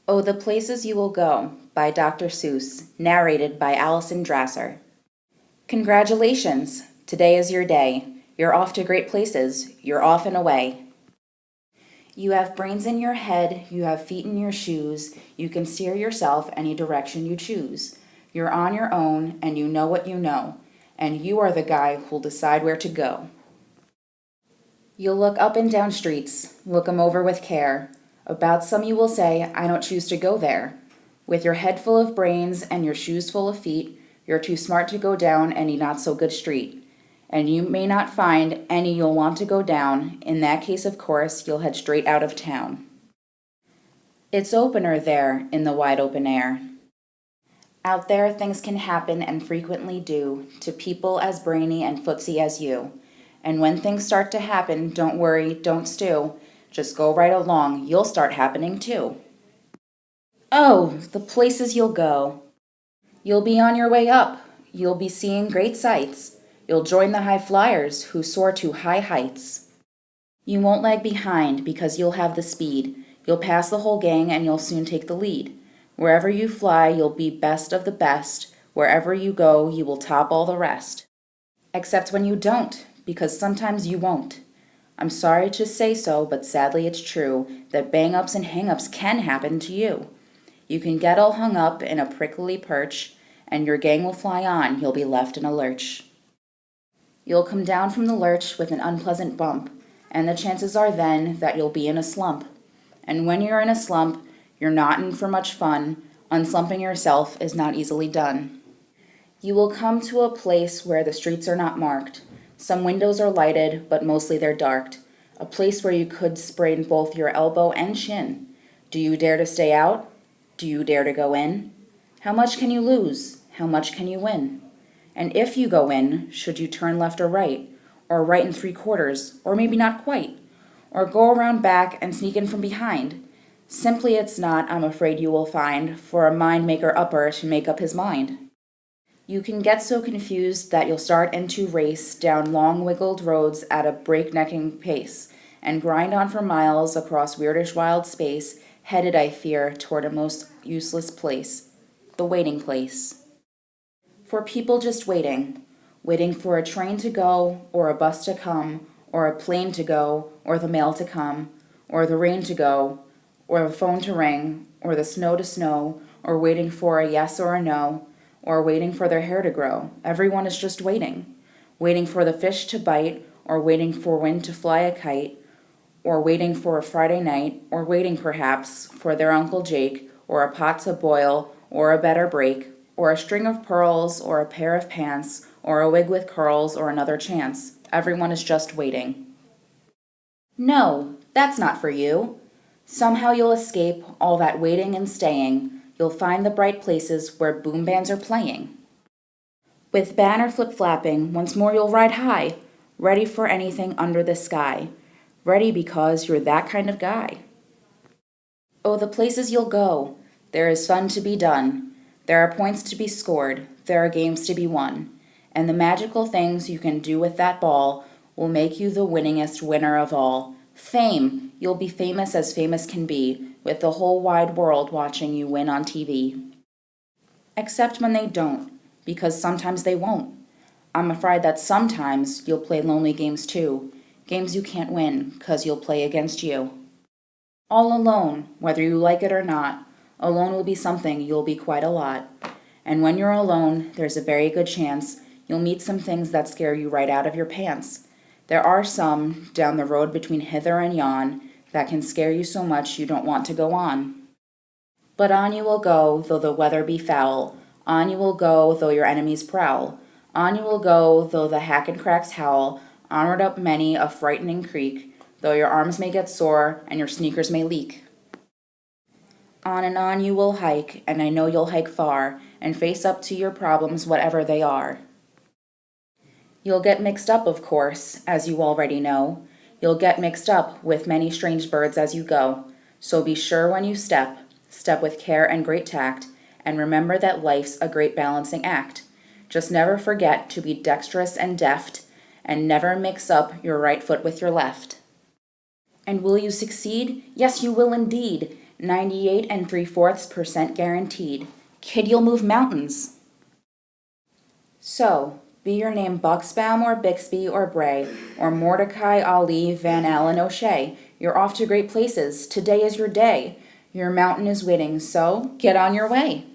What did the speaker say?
Oh, the Places You Will Go by Dr. Seuss, narrated by Allison Drasser. Congratulations! Today is your day. You're off to great places. You're off and away. You have brains in your head, you have feet in your shoes, you can steer yourself any direction you choose. You're on your own, and you know what you know, and you are the guy who'll decide where to go. You'll look up and down streets, look 'em over with care. About some you will say, I don't choose to go there. With your head full of brains and your shoes full of feet, you're too smart to go down any not so good street. And you may not find any you'll want to go down. In that case, of course, you'll head straight out of town. It's opener there in the wide open air. Out there things can happen and frequently do to people as brainy and footsy as you. And when things start to happen, don't worry, don't stew. Just go right along, you'll start happening too. Oh, the places you'll go. You'll be on your way up. You'll be seeing great sights. You'll join the high flyers who soar to high heights. You won't lag behind because you'll have the speed. You'll pass the whole gang and you'll soon take the lead. Wherever you fly, you'll be best of the best. Wherever you go, you will top all the rest. Except when you don't, because sometimes you won't. I'm sorry to say so, but sadly it's true that bang-ups and hang-ups can happen to you. You can get all hung up in a prickly perch, and your gang will fly on, you'll be left in a lurch. You'll come down from the lurch with an unpleasant bump, and the chances are then that you'll be in a slump. And when you're in a slump, you're not in for much fun. Unslumping yourself is not easily done. You will come to a place where the streets are not marked. Some windows are lighted, but mostly they're darked. A place where you could sprain both your elbow and shin. Do you dare to stay out? Do you dare to go in? How much can you lose? How much can you win? And if you go in, should you turn left or right and 3/4, or maybe not quite, or go around back and sneak in from behind? Simply it's not, I'm afraid you will find, for a mind maker upper to make up his mind. You can get so confused that you'll start into race down long wiggled roads at a breaknecking pace, and grind on for miles across weirdish wild space, headed, I fear, toward a most useless place, the waiting place. For people just waiting, waiting for a train to go, or a bus to come, or a plane to go, or the mail to come, or the rain to go, or the phone to ring, or the snow to snow, or waiting for a yes or a no, or waiting for their hair to grow. Everyone is just waiting. Waiting for the fish to bite, or waiting for wind to fly a kite, or waiting for a Friday night, or waiting perhaps for their Uncle Jake, or a pot to boil, or a better break, or a string of pearls, or a pair of pants, or a wig with curls, or another chance. Everyone is just waiting. No, that's not for you. Somehow you'll escape all that waiting and staying. You'll find the bright places where boom bands are playing. With banner flip-flapping, once more you'll ride high, ready for anything under the sky. Ready because you're that kind of guy. Oh, the places you'll go. There is fun to be done. There are points to be scored. There are games to be won. And the magical things you can do with that ball will make you the winningest winner of all. Fame. You'll be famous as famous can be, with the whole wide world watching you win on TV. Except when they don't, because sometimes they won't. I'm afraid that sometimes you'll play lonely games too, games you can't win, 'cause you'll play against you. All alone, whether you like it or not, alone will be something you'll be quite a lot. And when you're alone, there's a very good chance you'll meet some things that scare you right out of your pants. There are some, down the road between hither and yon, that can scare you so much you don't want to go on. But on you will go, though the weather be foul. On you will go, though your enemies prowl. On you will go, though the hack and cracks howl. Onward up many a frightening creek, though your arms may get sore and your sneakers may leak. On and on you will hike, and I know you'll hike far, and face up to your problems, whatever they are. You'll get mixed up, of course, as you already know. You'll get mixed up with many strange birds as you go. So be sure when you step with care and great tact, and remember that life's a great balancing act. Just never forget to be dexterous and deft, and never mix up your right foot with your left. And will you succeed? Yes, you will indeed. 98.75% guaranteed. Kid, you'll move mountains. So, be your name Buxbaum or Bixby or Bray or Mordecai, Ali, Van Allen, O'Shea, you're off to great places. Today is your day. Your mountain is waiting, so get on your way.